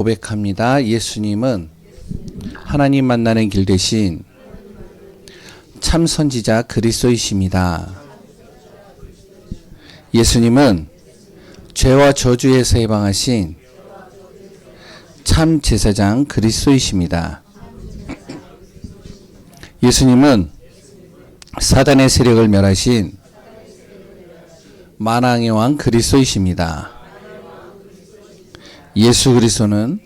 고백합니다. 예수님은 하나님 만나는 길 대신 참 선지자 그리스도이십니다. 예수님은 죄와 저주에서 해방하신 참 제사장 그리스도이십니다. 예수님은 사단의 세력을 멸하신 만왕의 왕 그리스도이십니다. 예수 그리스도는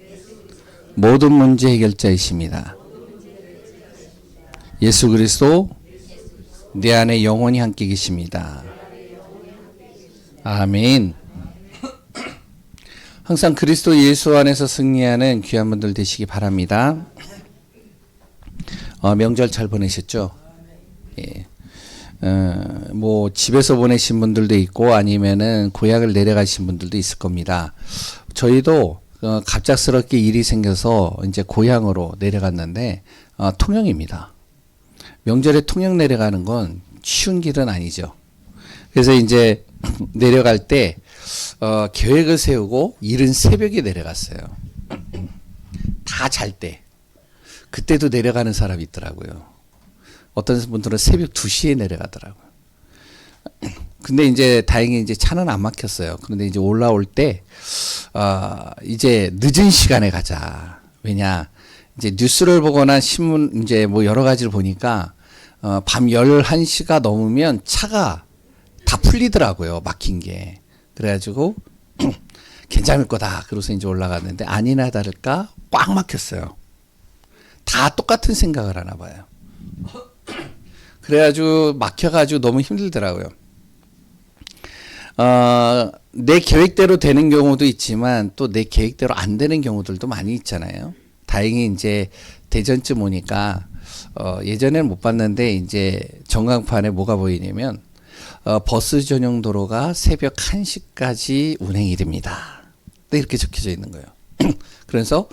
모든 문제 해결자이십니다. 예수 그리스도 내 안에 영원히 함께 계십니다. 아멘. 항상 그리스도 예수 안에서 승리하는 귀한 분들 되시기 바랍니다. 명절 잘 보내셨죠? 예. 뭐 집에서 보내신 분들도 있고 아니면은 고향을 내려가신 분들도 있을 겁니다. 저희도 갑작스럽게 일이 생겨서 이제 고향으로 내려갔는데 통영입니다. 명절에 통영 내려가는 건 쉬운 길은 아니죠. 그래서 이제 내려갈 때 계획을 세우고 이른 새벽에 내려갔어요. 다 잘 때. 그때도 내려가는 사람이 있더라고요. 어떤 분들은 새벽 2시에 내려가더라고요. 근데 이제 다행히 이제 차는 안 막혔어요. 그런데 이제 올라올 때 이제 늦은 시간에 가자. 왜냐 이제 뉴스를 보거나 신문 이제 뭐 여러 가지를 보니까 밤 11시가 넘으면 차가 다 풀리더라고요. 막힌 게. 그래가지고 괜찮을 거다. 그래서 이제 올라갔는데 아니나 다를까 꽉 막혔어요. 다 똑같은 생각을 하나 봐요. 그래가지고 막혀가지고 너무 힘들더라고요. 내 계획대로 되는 경우도 있지만 또 내 계획대로 안 되는 경우들도 많이 있잖아요. 다행히 이제 대전쯤 오니까 예전에는 못 봤는데 이제 전광판에 뭐가 보이냐면 버스 전용 도로가 새벽 1시까지 운행이 됩니다. 이렇게 적혀져 있는 거예요. 그래서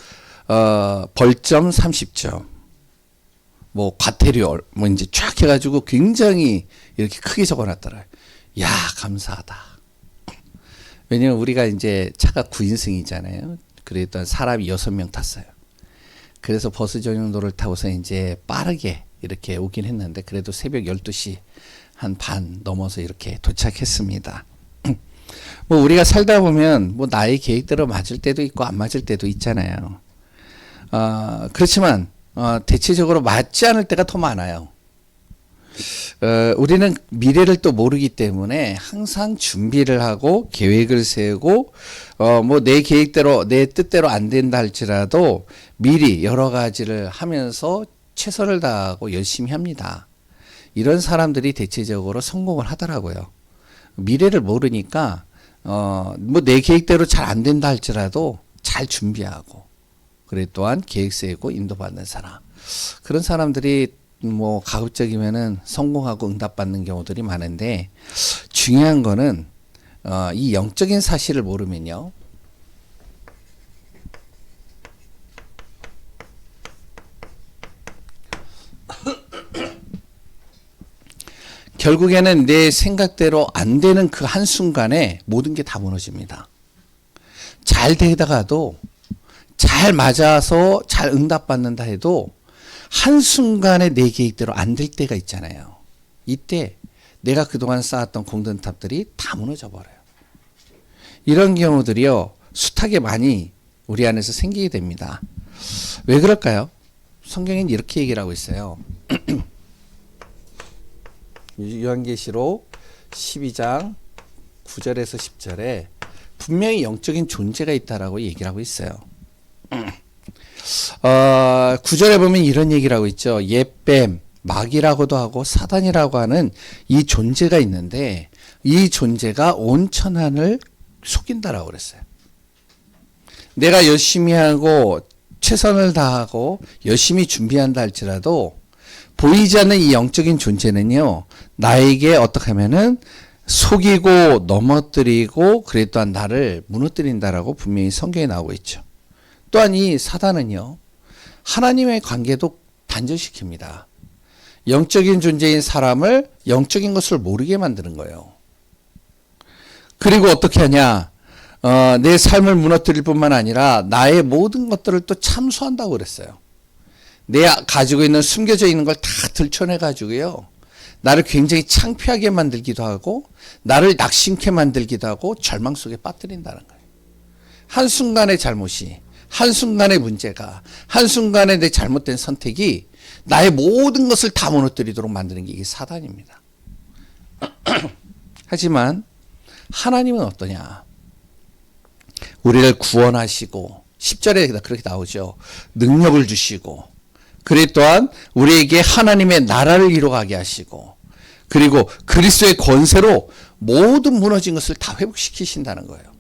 벌점 30점. 뭐 과태료 뭐 이제 쫙 해가지고 굉장히 이렇게 크게 적어놨더라고요. 야 감사하다. 왜냐면 우리가 이제 차가 9인승이잖아요. 그랬던 사람이 6명 탔어요. 그래서 버스 전용도를 타고서 이제 빠르게 이렇게 오긴 했는데 그래도 새벽 12시 한 반 넘어서 이렇게 도착했습니다. 뭐 우리가 살다 보면 뭐 나의 계획대로 맞을 때도 있고 안 맞을 때도 있잖아요. 그렇지만 대체적으로 맞지 않을 때가 더 많아요. 우리는 미래를 또 모르기 때문에 항상 준비를 하고 계획을 세우고 뭐 내 계획대로 내 뜻대로 안 된다 할지라도 미리 여러 가지를 하면서 최선을 다하고 열심히 합니다. 이런 사람들이 대체적으로 성공을 하더라고요. 미래를 모르니까 뭐 내 계획대로 잘 안 된다 할지라도 잘 준비하고 그래 또한 계획 세우고 인도받는 사람. 그런 사람들이 뭐 가급적이면은 성공하고 응답받는 경우들이 많은데 중요한 거는 이 영적인 사실을 모르면요. 결국에는 내 생각대로 안 되는 그 한순간에 모든 게 다 무너집니다. 잘 되다가도 잘 맞아서 잘 응답받는다 해도 한순간에 내 계획대로 안 될 때가 있잖아요. 이때 내가 그동안 쌓았던 공든탑들이 다 무너져 버려요. 이런 경우들이요. 숱하게 많이 우리 안에서 생기게 됩니다. 왜 그럴까요? 성경엔 이렇게 얘기를 하고 있어요. 요한계시록 12장 9절에서 10절에 분명히 영적인 존재가 있다라고 얘기를 하고 있어요. 9절에 보면 이런 얘기를 하고 있죠. 옛뱀, 마귀라고도 하고 사단이라고 하는 이 존재가 있는데 이 존재가 온 천하를 속인다라고 그랬어요. 내가 열심히 하고 최선을 다하고 열심히 준비한다 할지라도 보이지 않는 이 영적인 존재는요. 나에게 어떻게 하면은 속이고 넘어뜨리고 그래 또한 나를 무너뜨린다라고 분명히 성경에 나오고 있죠. 또한 이 사단은요. 하나님의 관계도 단절시킵니다. 영적인 존재인 사람을 영적인 것을 모르게 만드는 거예요. 그리고 어떻게 하냐? 내 삶을 무너뜨릴 뿐만 아니라 나의 모든 것들을 또 참수한다고 그랬어요. 내 가지고 있는 숨겨져 있는 걸 다 들춰내 가지고요. 나를 굉장히 창피하게 만들기도 하고 나를 낙심케 만들기도 하고 절망 속에 빠뜨린다는 거예요. 한순간의 잘못이, 한순간의 문제가, 한순간의 내 잘못된 선택이 나의 모든 것을 다 무너뜨리도록 만드는 게 이게 사단입니다. 하지만 하나님은 어떠냐? 우리를 구원하시고 10절에 그렇게 나오죠. 능력을 주시고 그리 또한 우리에게 하나님의 나라를 이루어가게 하시고 그리고 그리스도의 권세로 모든 무너진 것을 다 회복시키신다는 거예요.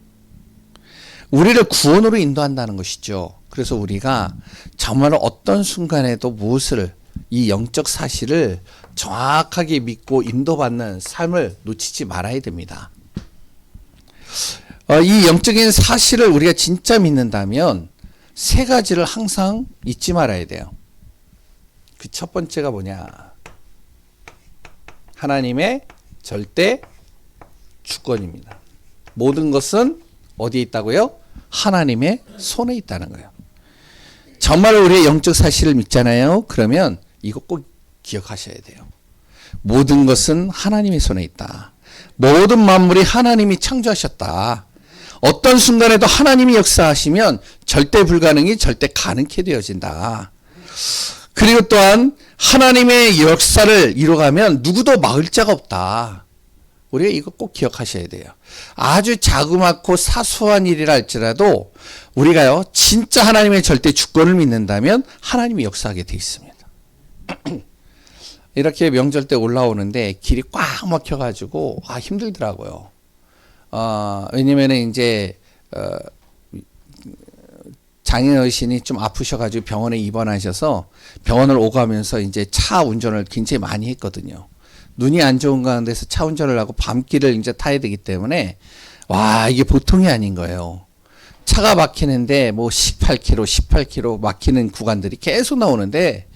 우리를 구원으로 인도한다는 것이죠. 그래서 우리가 정말 어떤 순간에도 무엇을 이 영적 사실을 정확하게 믿고 인도받는 삶을 놓치지 말아야 됩니다. 이 영적인 사실을 우리가 진짜 믿는다면 세 가지를 항상 잊지 말아야 돼요. 그 첫 번째가 뭐냐? 하나님의 절대 주권입니다. 모든 것은 어디에 있다고요? 하나님의 손에 있다는 거예요. 정말 우리의 영적 사실을 믿잖아요. 그러면 이거 꼭 기억하셔야 돼요. 모든 것은 하나님의 손에 있다. 모든 만물이 하나님이 창조하셨다. 어떤 순간에도 하나님이 역사하시면 절대 불가능이 절대 가능케 되어진다. 그리고 또한 하나님의 역사를 이루어가면 누구도 막을 자가 없다. 우리가 이거 꼭 기억하셔야 돼요. 아주 자그맣고 사소한 일이라 할지라도 우리가요 진짜 하나님의 절대 주권을 믿는다면 하나님이 역사하게 돼 있습니다. 이렇게 명절 때 올라오는데 길이 꽉 막혀가지고 힘들더라고요. 왜냐면은 이제 장인어르신이 좀 아프셔가지고 병원에 입원하셔서 병원을 오가면서 이제 차 운전을 굉장히 많이 했거든요. 눈이 안 좋은 가운데서 차 운전을 하고 밤길을 이제 타야 되기 때문에 이게 보통이 아닌 거예요. 차가 막히는데 뭐 18km 막히는 구간들이 계속 나오는데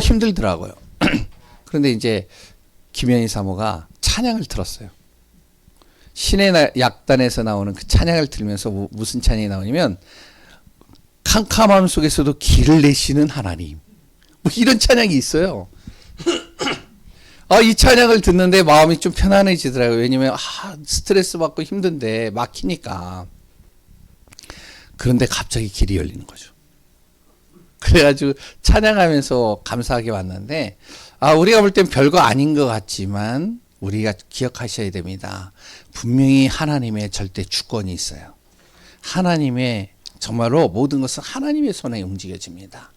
힘들더라고요. 그런데 이제 김현희 사모가 찬양을 틀었어요. 신의 약단에서 나오는 그 찬양을 들으면서 무슨 찬양이 나오냐면 캄캄함 속에서도 길을 내시는 하나님, 뭐 이런 찬양이 있어요. 이 찬양을 듣는데 마음이 좀 편안해지더라고요. 왜냐면 스트레스 받고 힘든데 막히니까. 그런데 갑자기 길이 열리는 거죠. 그래가지고 찬양하면서 감사하게 왔는데 우리가 볼 땐 별거 아닌 것 같지만 우리가 기억하셔야 됩니다. 분명히 하나님의 절대 주권이 있어요. 하나님의 정말로 모든 것은 하나님의 손에 움직여집니다.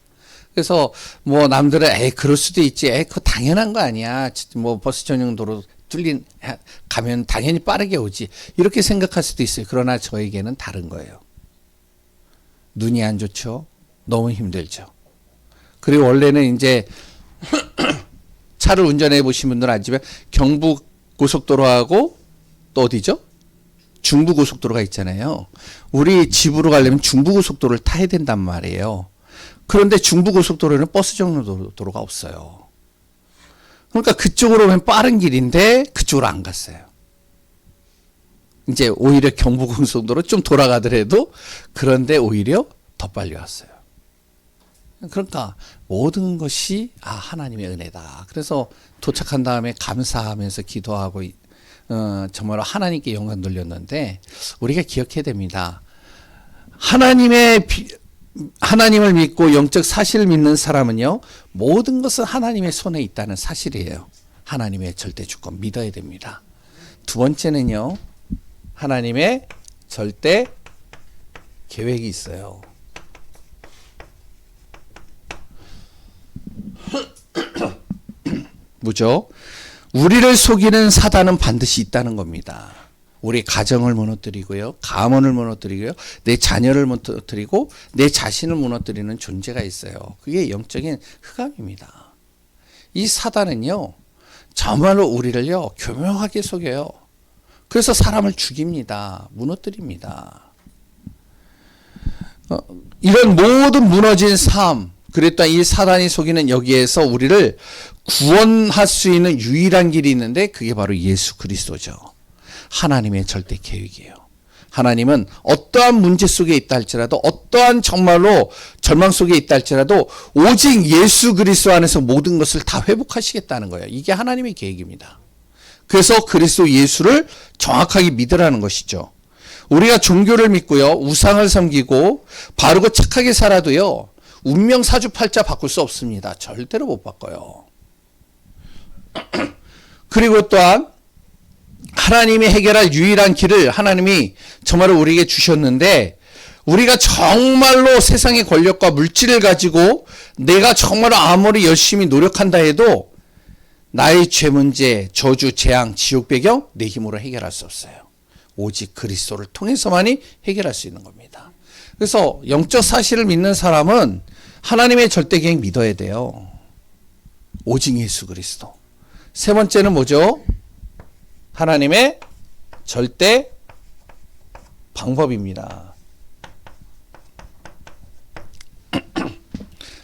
그래서 뭐 남들은 그럴 수도 있지, 그거 당연한 거 아니야, 뭐 버스 전용 도로 가면 당연히 빠르게 오지, 이렇게 생각할 수도 있어요. 그러나 저에게는 다른 거예요. 눈이 안 좋죠. 너무 힘들죠. 그리고 원래는 이제 차를 운전해 보신 분들은 알지만 경부 고속도로하고 또 어디죠? 중부 고속도로가 있잖아요. 우리 집으로 가려면 중부 고속도로를 타야 된단 말이에요. 그런데 중부 고속도로에는 버스 전용 도로가 없어요. 그러니까 그쪽으로 오면 빠른 길인데 그쪽으로 안 갔어요. 이제 오히려 경부 고속도로 좀 돌아가더라도 그런데 오히려 더 빨리 왔어요. 그러니까 모든 것이 하나님의 은혜다. 그래서 도착한 다음에 감사하면서 기도하고 정말 하나님께 영광 돌렸는데 우리가 기억해야 됩니다. 하나님을 믿고 영적 사실을 믿는 사람은요 모든 것은 하나님의 손에 있다는 사실이에요. 하나님의 절대 주권 믿어야 됩니다. 두 번째는요 하나님의 절대 계획이 있어요. 뭐죠? 우리를 속이는 사단은 반드시 있다는 겁니다. 우리 가정을 무너뜨리고요, 가문을 무너뜨리고요, 내 자녀를 무너뜨리고 내 자신을 무너뜨리는 존재가 있어요. 그게 영적인 흑암입니다. 이 사단은요 정말로 우리를요 교묘하게 속여요. 그래서 사람을 죽입니다. 무너뜨립니다. 이런 모든 무너진 삶, 그랬다 이 사단이 속이는 여기에서 우리를 구원할 수 있는 유일한 길이 있는데 그게 바로 예수 그리스도죠. 하나님의 절대 계획이에요. 하나님은 어떠한 문제 속에 있다 할지라도, 어떠한 정말로 절망 속에 있다 할지라도 오직 예수 그리스도 안에서 모든 것을 다 회복하시겠다는 거예요. 이게 하나님의 계획입니다. 그래서 그리스도 예수를 정확하게 믿으라는 것이죠. 우리가 종교를 믿고요, 우상을 섬기고 바르고 착하게 살아도요, 운명 사주팔자 바꿀 수 없습니다. 절대로 못 바꿔요. 그리고 또한 하나님이 해결할 유일한 길을 하나님이 정말로 우리에게 주셨는데, 우리가 정말로 세상의 권력과 물질을 가지고 내가 정말로 아무리 열심히 노력한다 해도 나의 죄 문제, 저주, 재앙, 지옥 배경 내 힘으로 해결할 수 없어요. 오직 그리스도를 통해서만이 해결할 수 있는 겁니다. 그래서 영적 사실을 믿는 사람은 하나님의 절대 계획 믿어야 돼요. 오직 예수 그리스도. 세 번째는 뭐죠? 하나님의 절대 방법입니다.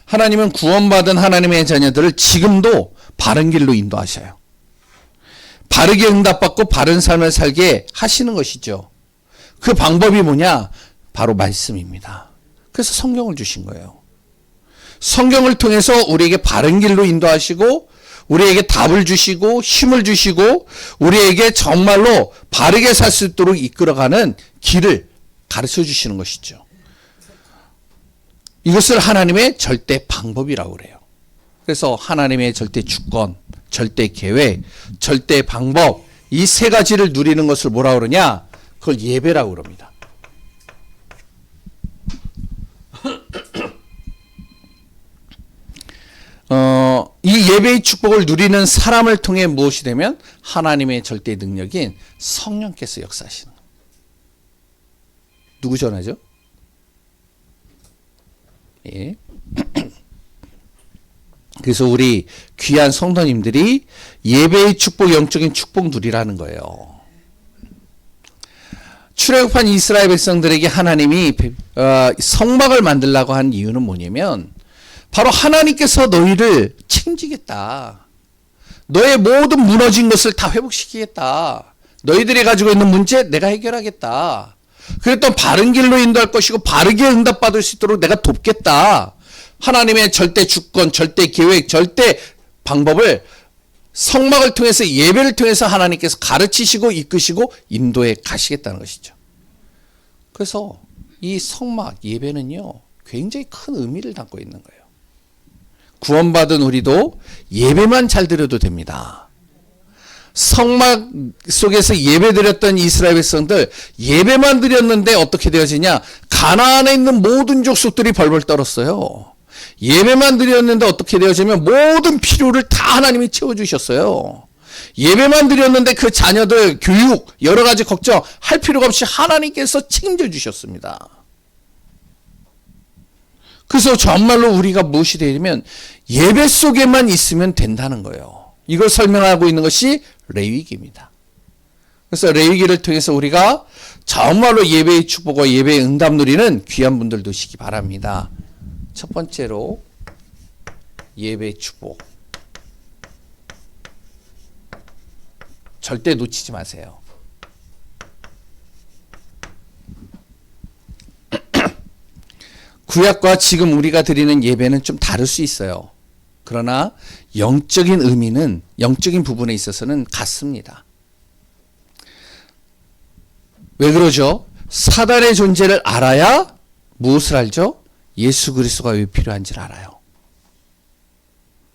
하나님은 구원받은 하나님의 자녀들을 지금도 바른 길로 인도하셔요. 바르게 응답받고 바른 삶을 살게 하시는 것이죠. 그 방법이 뭐냐? 바로 말씀입니다. 그래서 성경을 주신 거예요. 성경을 통해서 우리에게 바른 길로 인도하시고, 우리에게 답을 주시고 힘을 주시고 우리에게 정말로 바르게 살 수 있도록 이끌어가는 길을 가르쳐 주시는 것이죠. 이것을 하나님의 절대 방법이라고 그래요. 그래서 하나님의 절대 주권, 절대 계획, 절대 방법, 이 세 가지를 누리는 것을 뭐라고 그러냐? 그걸 예배라고 그럽니다. 이 예배의 축복을 누리는 사람을 통해 무엇이 되면 하나님의 절대 능력인 성령께서 역사하시는 거예요. 누구 전하죠? 예. 그래서 우리 귀한 성도님들이 예배의 축복, 영적인 축복 누리라는 거예요. 출애굽한 이스라엘 백성들에게 하나님이 성막을 만들라고 한 이유는 뭐냐면, 바로 하나님께서 너희를 책임지겠다. 너의 모든 무너진 것을 다 회복시키겠다. 너희들이 가지고 있는 문제 내가 해결하겠다. 그랬던 바른 길로 인도할 것이고 바르게 응답받을 수 있도록 내가 돕겠다. 하나님의 절대 주권, 절대 계획, 절대 방법을 성막을 통해서, 예배를 통해서 하나님께서 가르치시고 이끄시고 인도해 가시겠다는 것이죠. 그래서 이 성막 예배는요, 굉장히 큰 의미를 담고 있는 거예요. 구원받은 우리도 예배만 잘 드려도 됩니다. 성막 속에서 예배드렸던 이스라엘 백성들, 예배만 드렸는데 어떻게 되어지냐? 가나안에 있는 모든 족속들이 벌벌 떨었어요. 예배만 드렸는데 어떻게 되어지면 모든 필요를 다 하나님이 채워주셨어요. 예배만 드렸는데 그 자녀들 교육, 여러 가지 걱정 할 필요가 없이 하나님께서 책임져 주셨습니다. 그래서 정말로 우리가 무엇이 되냐면 예배 속에만 있으면 된다는 거예요. 이걸 설명하고 있는 것이 레위기입니다. 그래서 레위기를 통해서 우리가 정말로 예배의 축복과 예배의 응답 누리는 귀한 분들 되시기 바랍니다. 첫 번째로 예배의 축복. 절대 놓치지 마세요. 구약과 지금 우리가 드리는 예배는 좀 다를 수 있어요. 그러나 영적인 의미는, 영적인 부분에 있어서는 같습니다. 왜 그러죠? 사단의 존재를 알아야 무엇을 알죠? 예수 그리스도가 왜 필요한지를 알아요.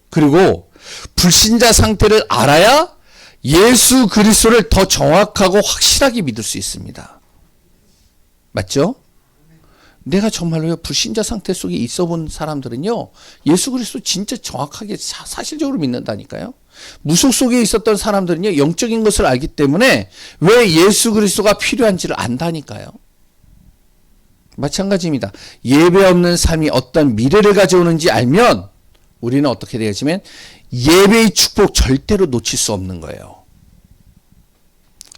그리고 불신자 상태를 알아야 예수 그리스도를 더 정확하고 확실하게 믿을 수 있습니다. 맞죠? 내가 정말로 불신자 상태 속에 있어 본 사람들은요, 예수 그리스도 진짜 정확하게 사실적으로 믿는다니까요. 무속 속에 있었던 사람들은요, 영적인 것을 알기 때문에 왜 예수 그리스도가 필요한지를 안다니까요. 마찬가지입니다. 예배 없는 삶이 어떤 미래를 가져오는지 알면 우리는 어떻게 되어지면 예배의 축복 절대로 놓칠 수 없는 거예요.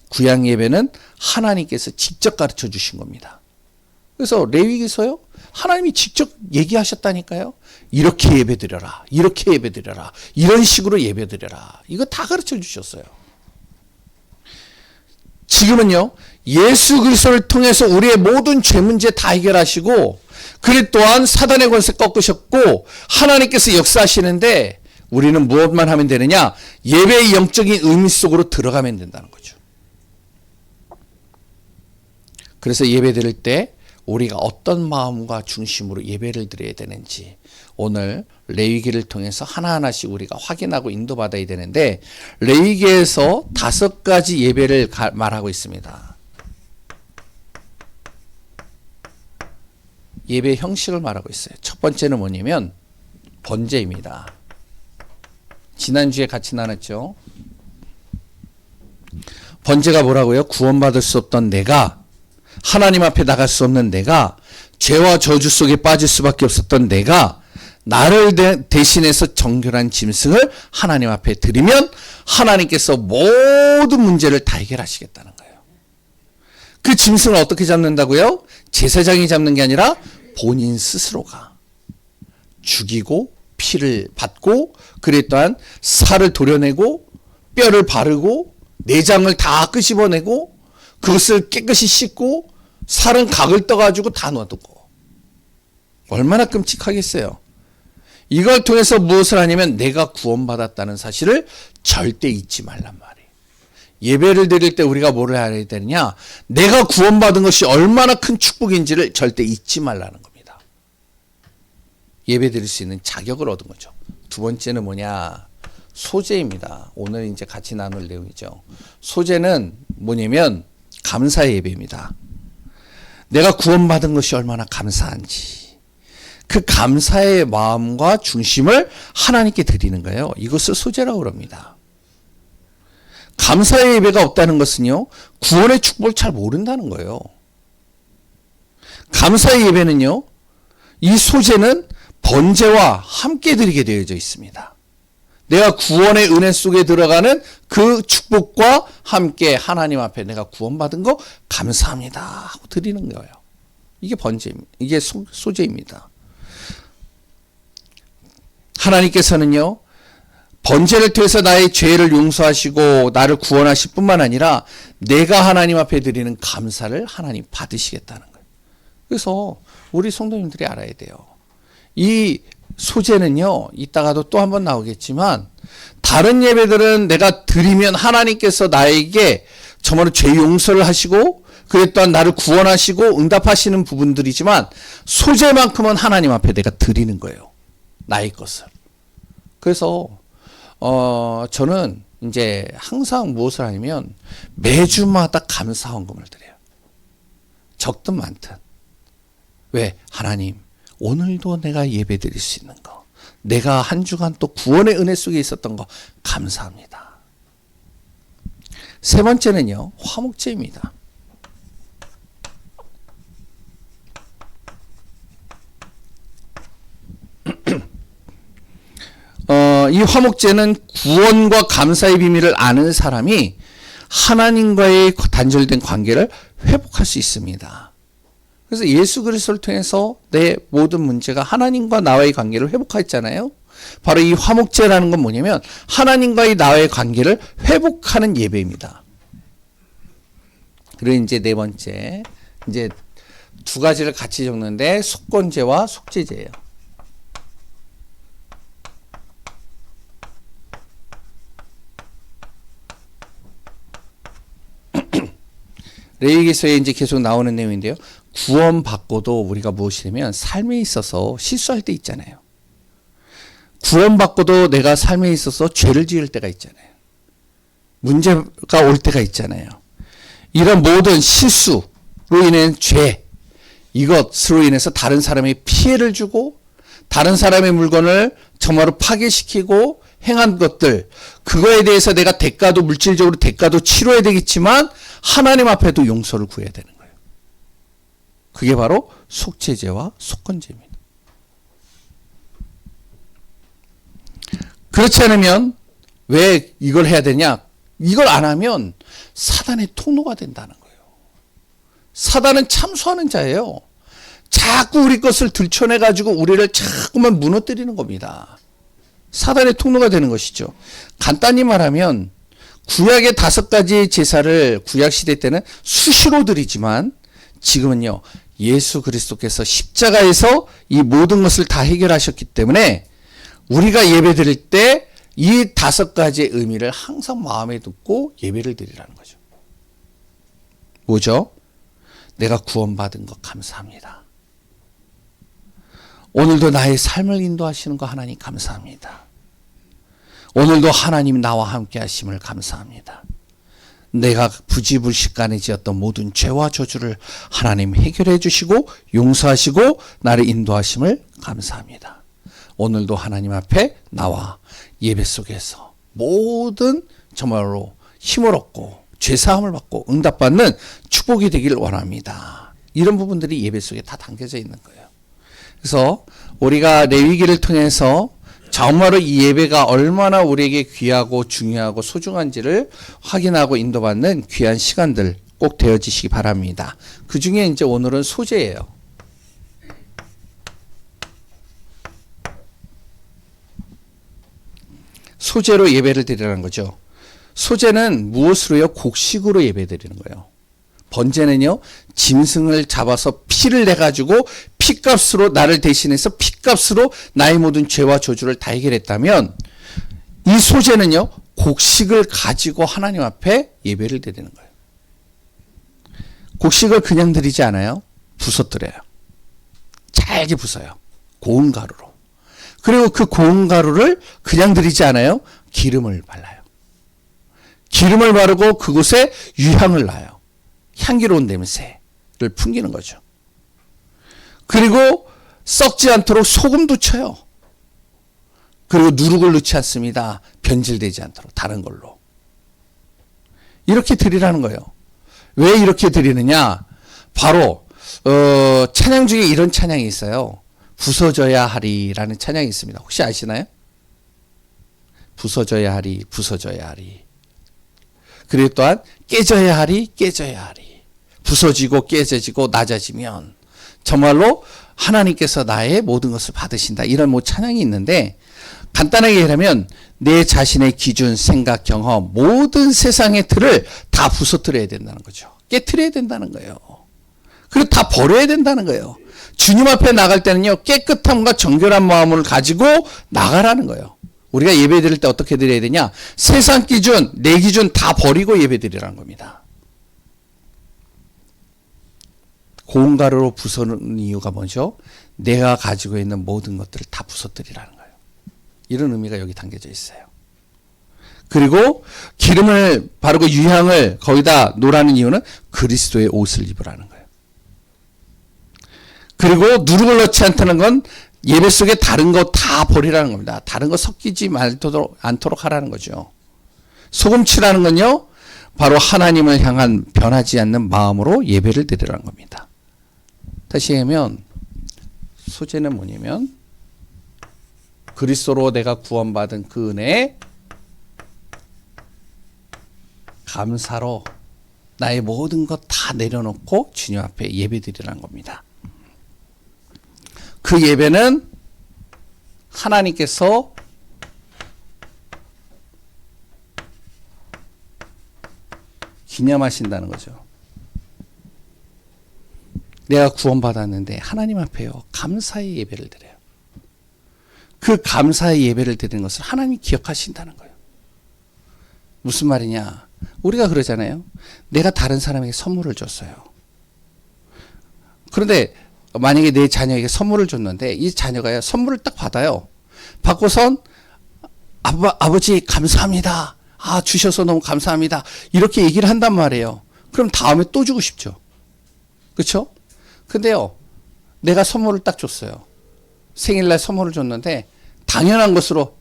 구약 예배는 하나님께서 직접 가르쳐 주신 겁니다. 그래서 레위기서요, 하나님이 직접 얘기하셨다니까요. 이렇게 예배드려라, 이렇게 예배드려라, 이런 식으로 예배드려라. 이거 다 가르쳐 주셨어요. 지금은요, 예수 그리스도를 통해서 우리의 모든 죄 문제 다 해결하시고, 그리 또한 사단의 권세 꺾으셨고 하나님께서 역사하시는데, 우리는 무엇만 하면 되느냐? 예배의 영적인 의미 속으로 들어가면 된다는 거죠. 그래서 예배 드릴 때 우리가 어떤 마음과 중심으로 예배를 드려야 되는지 오늘 레위기를 통해서 하나하나씩 우리가 확인하고 인도받아야 되는데, 레위기에서 5가지 예배를 말하고 있습니다. 예배 형식을 말하고 있어요. 첫 번째는 뭐냐면 번제입니다. 지난주에 같이 나눴죠. 번제가 뭐라고요? 구원받을 수 없던 내가, 하나님 앞에 나갈 수 없는 내가, 죄와 저주 속에 빠질 수밖에 없었던 내가 나를 대신해서 정결한 짐승을 하나님 앞에 드리면 하나님께서 모든 문제를 다 해결하시겠다는 거예요. 그 짐승을 어떻게 잡는다고요? 제사장이 잡는 게 아니라 본인 스스로가 죽이고 피를 받고, 그래 또한 살을 도려내고 뼈를 바르고 내장을 다 끄집어내고 그것을 깨끗이 씻고 살은 각을 떠가지고 다 놔두고. 얼마나 끔찍하겠어요. 이걸 통해서 무엇을 하냐면 내가 구원받았다는 사실을 절대 잊지 말란 말이에요. 예배를 드릴 때 우리가 뭐를 해야 되느냐? 내가 구원받은 것이 얼마나 큰 축복인지를 절대 잊지 말라는 겁니다. 예배 드릴 수 있는 자격을 얻은 거죠. 두 번째는 뭐냐? 소제입니다. 오늘 이제 같이 나눌 내용이죠. 소제는 뭐냐면 감사의 예배입니다. 내가 구원받은 것이 얼마나 감사한지 그 감사의 마음과 중심을 하나님께 드리는 거예요. 이것을 소제라고 합니다. 감사의 예배가 없다는 것은요, 구원의 축복을 잘 모른다는 거예요. 감사의 예배는요, 이 소제는 번제와 함께 드리게 되어져 있습니다. 내가 구원의 은혜 속에 들어가는 그 축복과 함께 하나님 앞에 내가 구원받은 거 감사합니다 하고 드리는 거예요. 이게 번제입니다. 이게 소제입니다. 하나님께서는요, 번제를 통해서 나의 죄를 용서하시고 나를 구원하실 뿐만 아니라 내가 하나님 앞에 드리는 감사를 하나님 받으시겠다는 거예요. 그래서 우리 성도님들이 알아야 돼요. 이 소제는요, 이따가도 또 한번 나오겠지만, 다른 예배들은 내가 드리면 하나님께서 나에게 정말로 죄 용서를 하시고 그래 또한 나를 구원하시고 응답하시는 부분들이지만, 소제만큼은 하나님 앞에 내가 드리는 거예요. 나의 것을. 그래서 저는 이제 항상 무엇을 하냐면 매주마다 감사 헌금을 드려요. 적든 많든. 왜? 하나님, 오늘도 내가 예배 드릴 수 있는 거, 내가 한 주간 또 구원의 은혜 속에 있었던 거 감사합니다. 세 번째는요, 화목제입니다. 이 화목제는 구원과 감사의 비밀을 아는 사람이 하나님과의 단절된 관계를 회복할 수 있습니다. 그래서 예수 그리스도를 통해서 내 모든 문제가 하나님과 나와의 관계를 회복했잖아요. 바로 이 화목제라는 건 뭐냐면 하나님과의 나와의 관계를 회복하는 예배입니다. 그리고 이제 네 번째, 이제 두 가지를 같이 적는데 속건제와 속죄제예요. 레위기서에 이제 계속 나오는 내용인데요. 구원받고도 우리가 무엇이냐면 삶에 있어서 실수할 때 있잖아요. 구원받고도 내가 삶에 있어서 죄를 지을 때가 있잖아요. 문제가 올 때가 있잖아요. 이런 모든 실수로 인한 죄, 이것으로 인해서 다른 사람에 피해를 주고 다른 사람의 물건을 정말로 파괴시키고 행한 것들, 그거에 대해서 내가 대가도, 물질적으로 대가도 치러야 되겠지만 하나님 앞에도 용서를 구해야 되는 거예요. 그게 바로 속죄제와 속건제입니다. 그렇지 않으면 왜 이걸 해야 되냐? 이걸 안 하면 사단의 통로가 된다는 거예요. 사단은 참수하는 자예요. 자꾸 우리 것을 들춰내가지고 우리를 자꾸만 무너뜨리는 겁니다. 사단의 통로가 되는 것이죠. 간단히 말하면 구약의 5가지 제사를 구약 시대 때는 수시로 드리지만 지금은요, 예수 그리스도께서 십자가에서 이 모든 것을 다 해결하셨기 때문에 우리가 예배 드릴 때 이 5가지의 의미를 항상 마음에 두고 예배를 드리라는 거죠. 뭐죠? 내가 구원받은 것 감사합니다. 오늘도 나의 삶을 인도하시는 거 하나님 감사합니다. 오늘도 하나님 나와 함께 하심을 감사합니다. 내가 부지불식간에 지었던 모든 죄와 저주를 하나님 해결해 주시고 용서하시고 나를 인도하심을 감사합니다. 오늘도 하나님 앞에 나와 예배 속에서 모든 정말로 힘을 얻고 죄사함을 받고 응답받는 축복이 되길 원합니다. 이런 부분들이 예배 속에 다 담겨져 있는 거예요. 그래서 우리가 레위기를 통해서 정말로 이 예배가 얼마나 우리에게 귀하고 중요하고 소중한지를 확인하고 인도받는 귀한 시간들 꼭 되어지시기 바랍니다. 그 중에 이제 오늘은 소제예요. 소제로 예배를 드리라는 거죠. 소제는 무엇으로요? 곡식으로 예배 드리는 거예요. 번제는요, 짐승을 잡아서 피를 내가지고 피값으로 나를 대신해서 피값으로 나의 모든 죄와 저주를 다 해결했다면 이 소제는요, 곡식을 가지고 하나님 앞에 예배를 드리는 거예요. 곡식을 그냥 드리지 않아요. 부서뜨려요. 잘게 부숴요. 고운 가루로. 그리고 그 고운 가루를 그냥 드리지 않아요. 기름을 발라요. 기름을 바르고 그곳에 유향을 놔요. 향기로운 냄새를 풍기는 거죠. 그리고 썩지 않도록 소금도 쳐요. 그리고 누룩을 넣지 않습니다. 변질되지 않도록 다른 걸로. 이렇게 드리라는 거예요. 왜 이렇게 드리느냐? 바로 찬양 중에 이런 찬양이 있어요. 부서져야 하리라는 찬양이 있습니다. 혹시 아시나요? 부서져야 하리, 부서져야 하리. 그리고 또한 깨져야 하리, 깨져야 하리. 부서지고 깨져지고 낮아지면 정말로 하나님께서 나의 모든 것을 받으신다. 이런 뭐 찬양이 있는데 간단하게 얘기하면 내 자신의 기준, 생각, 경험 모든 세상의 틀을 다 부서뜨려야 된다는 거죠. 깨트려야 된다는 거예요. 그리고 다 버려야 된다는 거예요. 주님 앞에 나갈 때는요, 깨끗함과 정결한 마음을 가지고 나가라는 거예요. 우리가 예배 드릴 때 어떻게 드려야 되냐? 세상 기준, 내 기준 다 버리고 예배 드리라는 겁니다. 고운 가루로 부서는 이유가 뭐죠? 내가 가지고 있는 모든 것들을 다 부서뜨리라는 거예요. 이런 의미가 여기 담겨져 있어요. 그리고 기름을 바르고 유향을 거기다 놓으라는 이유는 그리스도의 옷을 입으라는 거예요. 그리고 누룩을 넣지 않다는 건 예배 속에 다른 거 다 버리라는 겁니다. 다른 거 섞이지 않도록 하라는 거죠. 소금치라는 건요, 바로 하나님을 향한 변하지 않는 마음으로 예배를 드리라는 겁니다. 다시 얘기하면 소제는 뭐냐면 그리스도로 내가 구원받은 그 은혜에 감사로 나의 모든 것 다 내려놓고 주님 앞에 예배 드리라는 겁니다. 그 예배는 하나님께서 기념하신다는 거죠. 내가 구원받았는데 하나님 앞에요, 감사의 예배를 드려요. 그 감사의 예배를 드리는 것을 하나님이 기억하신다는 거예요. 무슨 말이냐? 우리가 그러잖아요. 내가 다른 사람에게 선물을 줬어요. 그런데 만약에 내 자녀에게 선물을 줬는데 이 자녀가 선물을 딱 받아요. 받고선 아버지 감사합니다. 아, 주셔서 너무 감사합니다. 이렇게 얘기를 한단 말이에요. 그럼 다음에 또 주고 싶죠. 그렇죠? 근데요, 내가 선물을 딱 줬어요. 생일날 선물을 줬는데 당연한 것으로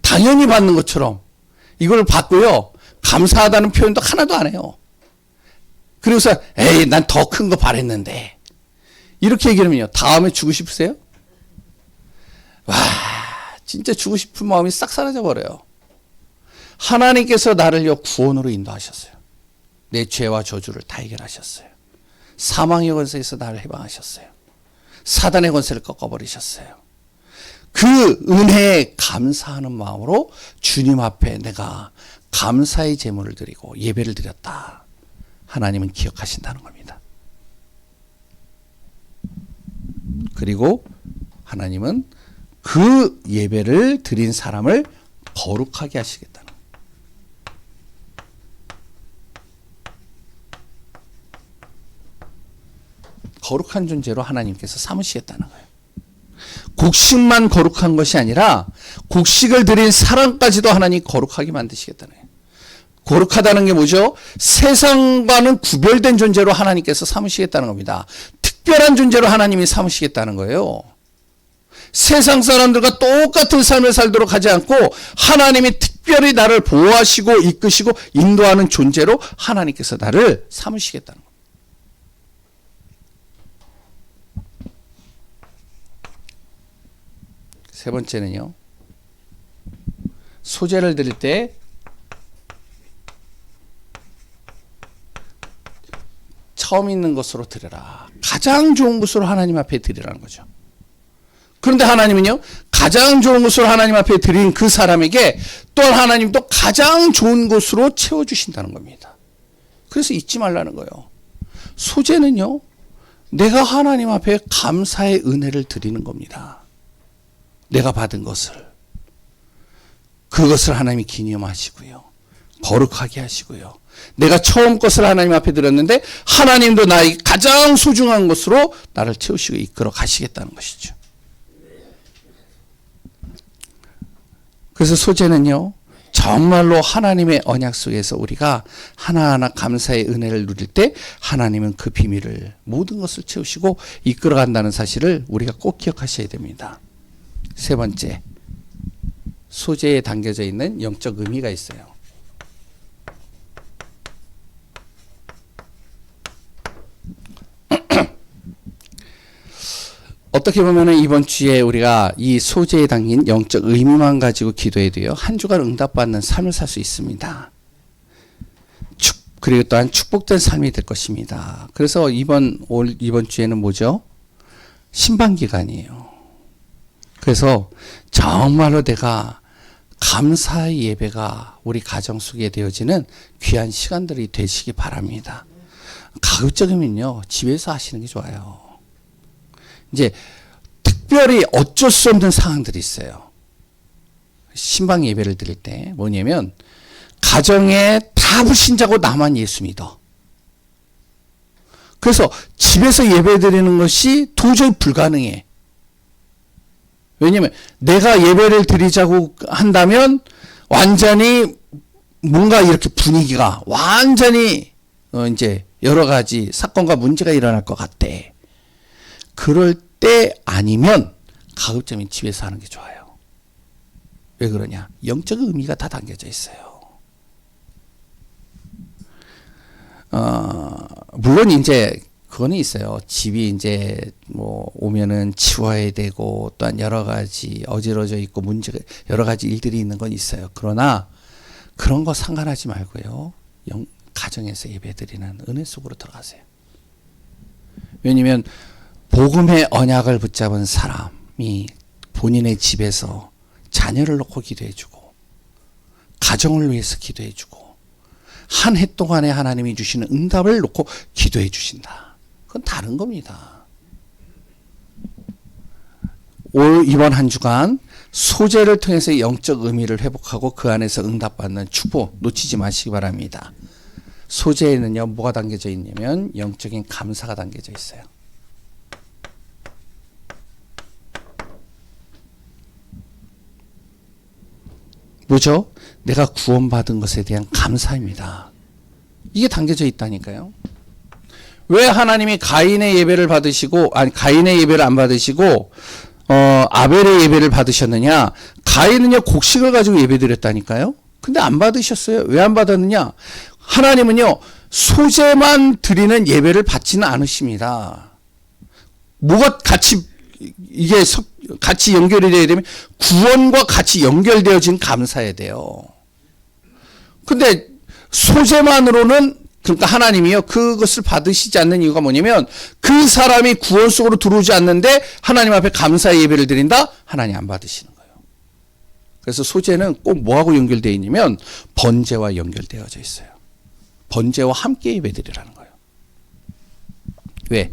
당연히 받는 것처럼 이걸 받고요, 감사하다는 표현도 하나도 안 해요. 그래서 에이, 난 더 큰 거 바랬는데 이렇게 얘기하면요, 다음에 주고 싶으세요? 와, 진짜 주고 싶은 마음이 싹 사라져 버려요. 하나님께서 나를요, 구원으로 인도하셨어요. 내 죄와 저주를 다 해결하셨어요. 사망의 권세에서 나를 해방하셨어요. 사단의 권세를 꺾어버리셨어요. 그 은혜에 감사하는 마음으로 주님 앞에 내가 감사의 제물을 드리고 예배를 드렸다. 하나님은 기억하신다는 겁니다. 그리고 하나님은 그 예배를 드린 사람을 거룩하게 하시겠다는 거예요. 거룩한 존재로 하나님께서 삼으시겠다는 거예요. 곡식만 거룩한 것이 아니라 곡식을 드린 사람까지도 하나님 거룩하게 만드시겠다는 거예요. 거룩하다는 게 뭐죠? 세상과는 구별된 존재로 하나님께서 삼으시겠다는 겁니다. 특별한 존재로 하나님이 삼으시겠다는 거예요. 세상 사람들과 똑같은 삶을 살도록 하지 않고 하나님이 특별히 나를 보호하시고 이끄시고 인도하는 존재로 하나님께서 나를 삼으시겠다는 겁니다. 세 번째는요. 소제를 드릴 때 처음 있는 것으로 드려라. 가장 좋은 것으로 하나님 앞에 드리라는 거죠. 그런데 하나님은요, 가장 좋은 것으로 하나님 앞에 드린 그 사람에게 또한 하나님도 가장 좋은 것으로 채워주신다는 겁니다. 그래서 잊지 말라는 거예요. 소제는요, 내가 하나님 앞에 감사의 은혜를 드리는 겁니다. 내가 받은 것을. 그것을 하나님이 기념하시고요. 거룩하게 하시고요. 내가 처음 것을 하나님 앞에 드렸는데 하나님도 나의 가장 소중한 것으로 나를 채우시고 이끌어 가시겠다는 것이죠. 그래서 소제는요, 정말로 하나님의 언약 속에서 우리가 하나하나 감사의 은혜를 누릴 때 하나님은 그 비밀을 모든 것을 채우시고 이끌어 간다는 사실을 우리가 꼭 기억하셔야 됩니다. 세 번째, 소제에 담겨져 있는 영적 의미가 있어요. 어떻게 보면 이번 주에 우리가 이 소제에 담긴 영적 의미만 가지고 기도해도요, 한 주간 응답받는 삶을 살 수 있습니다. 그리고 또한 축복된 삶이 될 것입니다. 그래서 이번 주에는 뭐죠? 신방기간이에요. 그래서 정말로 내가 감사의 예배가 우리 가정 속에 되어지는 귀한 시간들이 되시기 바랍니다. 가급적이면요, 집에서 하시는 게 좋아요. 이제 특별히 어쩔 수 없는 상황들이 있어요. 신방 예배를 드릴 때 뭐냐면, 가정에 다 불신자고 나만 예수 믿어. 그래서 집에서 예배 드리는 것이 도저히 불가능해. 왜냐면 내가 예배를 드리자고 한다면 완전히 뭔가 이렇게 분위기가 완전히 이제 여러 가지 사건과 문제가 일어날 것 같대. 그럴 때 아니면 가급적이면 집에서 하는 게 좋아요. 왜 그러냐? 영적 의미가 다 담겨져 있어요. 물론 이제 그거는 있어요. 집이 이제 뭐 오면은 치워야 되고 또한 여러 가지 어지러져 있고 문제가 여러 가지 일들이 있는 건 있어요. 그러나 그런 거 상관하지 말고요. 가정에서 예배드리는 은혜 속으로 들어가세요. 왜냐면 복음의 언약을 붙잡은 사람이 본인의 집에서 자녀를 놓고 기도해주고 가정을 위해서 기도해주고 한 해 동안에 하나님이 주시는 응답을 놓고 기도해 주신다. 그건 다른 겁니다. 이번 한 주간 소제를 통해서 영적 의미를 회복하고 그 안에서 응답받는 축복 놓치지 마시기 바랍니다. 소제에는요, 뭐가 담겨져 있냐면 영적인 감사가 담겨져 있어요. 뭐죠? 내가 구원받은 것에 대한 감사입니다. 이게 담겨져 있다니까요. 왜 하나님이 가인의 예배를 받으시고, 가인의 예배를 안 받으시고, 아벨의 예배를 받으셨느냐? 가인은요, 곡식을 가지고 예배 드렸다니까요. 근데 안 받으셨어요. 왜 안 받았느냐? 하나님은요, 소제만 드리는 예배를 받지는 않으십니다. 뭐가 이게 같이 연결이 되어야 되면 구원과 같이 연결되어진 감사해야 돼요. 근데 소제만으로는, 그러니까 하나님이요, 그것을 받으시지 않는 이유가 뭐냐면 그 사람이 구원 속으로 들어오지 않는데 하나님 앞에 감사의 예배를 드린다? 하나님 안 받으시는 거예요. 그래서 소재는 꼭 뭐하고 연결되어 있냐면 번제와 연결되어져 있어요. 번제와 함께 예배드리라는 거예요. 왜?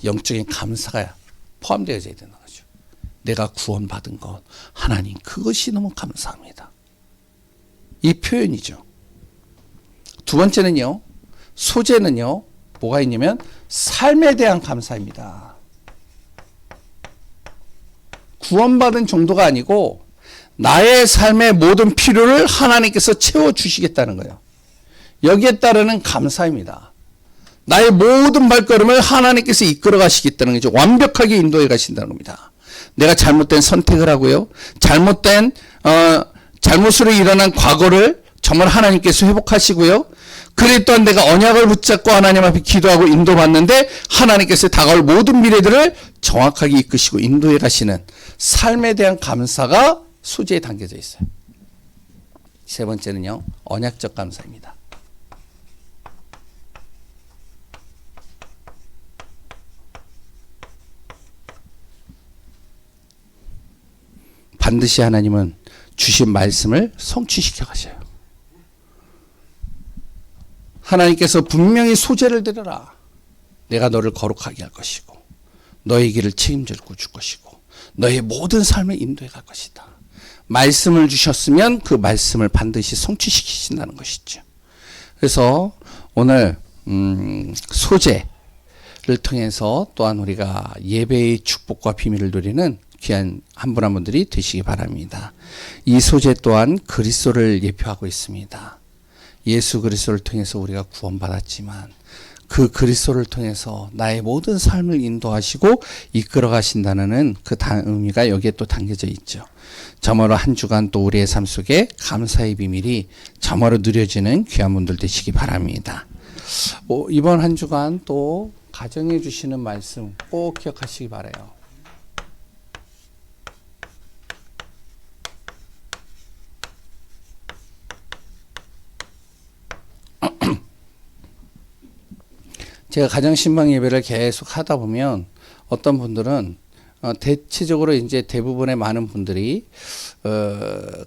영적인 감사가 포함되어져야 되는 거죠. 내가 구원받은 것, 하나님 그것이 너무 감사합니다. 이 표현이죠. 두 번째는요. 소재는요. 뭐가 있냐면 삶에 대한 감사입니다. 구원받은 정도가 아니고 나의 삶의 모든 필요를 하나님께서 채워주시겠다는 거예요. 여기에 따르는 감사입니다. 나의 모든 발걸음을 하나님께서 이끌어 가시겠다는 거죠. 완벽하게 인도해 가신다는 겁니다. 내가 잘못된 선택을 하고요. 잘못으로 일어난 과거를 정말 하나님께서 회복하시고요. 그래 또한 내가 언약을 붙잡고 하나님 앞에 기도하고 인도받는데 하나님께서 다가올 모든 미래들을 정확하게 이끄시고 인도해 가시는 삶에 대한 감사가 소재에 담겨져 있어요. 세 번째는요. 언약적 감사입니다. 반드시 하나님은 주신 말씀을 성취시켜 가셔요. 하나님께서 분명히 소재를 드려라. 내가 너를 거룩하게 할 것이고 너의 길을 책임져 줄 것이고 너의 모든 삶을 인도해 갈 것이다. 말씀을 주셨으면 그 말씀을 반드시 성취시키신다는 것이죠. 그래서 오늘 소재를 통해서 또한 우리가 예배의 축복과 비밀을 누리는 귀한 한 분 한 분들이 되시기 바랍니다. 이 소재 또한 그리스도를 예표하고 있습니다. 예수 그리스도를 통해서 우리가 구원받았지만 그 그리스도를 통해서 나의 모든 삶을 인도하시고 이끌어 가신다는 그 의미가 여기에 또 담겨져 있죠. 저마로 한 주간 또 우리의 삶 속에 감사의 비밀이 저마로 누려지는 귀한 분들 되시기 바랍니다. 이번 한 주간 또 가정해 주시는 말씀 꼭 기억하시기 바라요. 제가 가정신방 예배를 계속 하다 보면 어떤 분들은 대체적으로 이제 대부분의 많은 분들이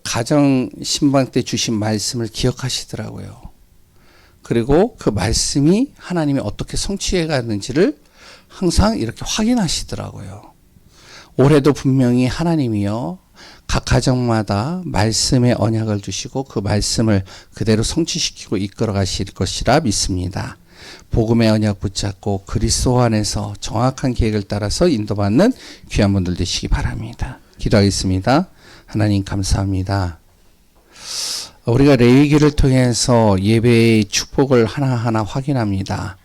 가정신방 때 주신 말씀을 기억하시더라고요. 그리고 그 말씀이 하나님이 어떻게 성취해 가는지를 항상 이렇게 확인하시더라고요. 올해도 분명히 하나님이요. 각 가정마다 말씀의 언약을 주시고 그 말씀을 그대로 성취시키고 이끌어 가실 것이라 믿습니다. 복음의 언약 붙잡고 그리스도 안에서 정확한 계획을 따라서 인도받는 귀한 분들 되시기 바랍니다. 기도하겠습니다. 하나님 감사합니다. 우리가 레위기를 통해서 예배의 축복을 하나하나 확인합니다.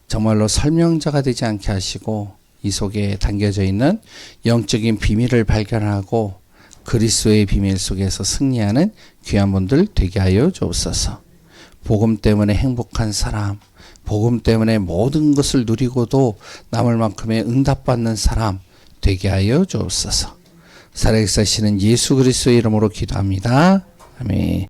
정말로 설명자가 되지 않게 하시고 이 속에 담겨져 있는 영적인 비밀을 발견하고 그리스도의 비밀 속에서 승리하는 귀한 분들 되게 하여 주옵소서. 복음 때문에 행복한 사람, 복음 때문에 모든 것을 누리고도 남을 만큼의 응답받는 사람 되게 하여 주옵소서. 살아계시는 예수 그리스도의 이름으로 기도합니다. 아멘.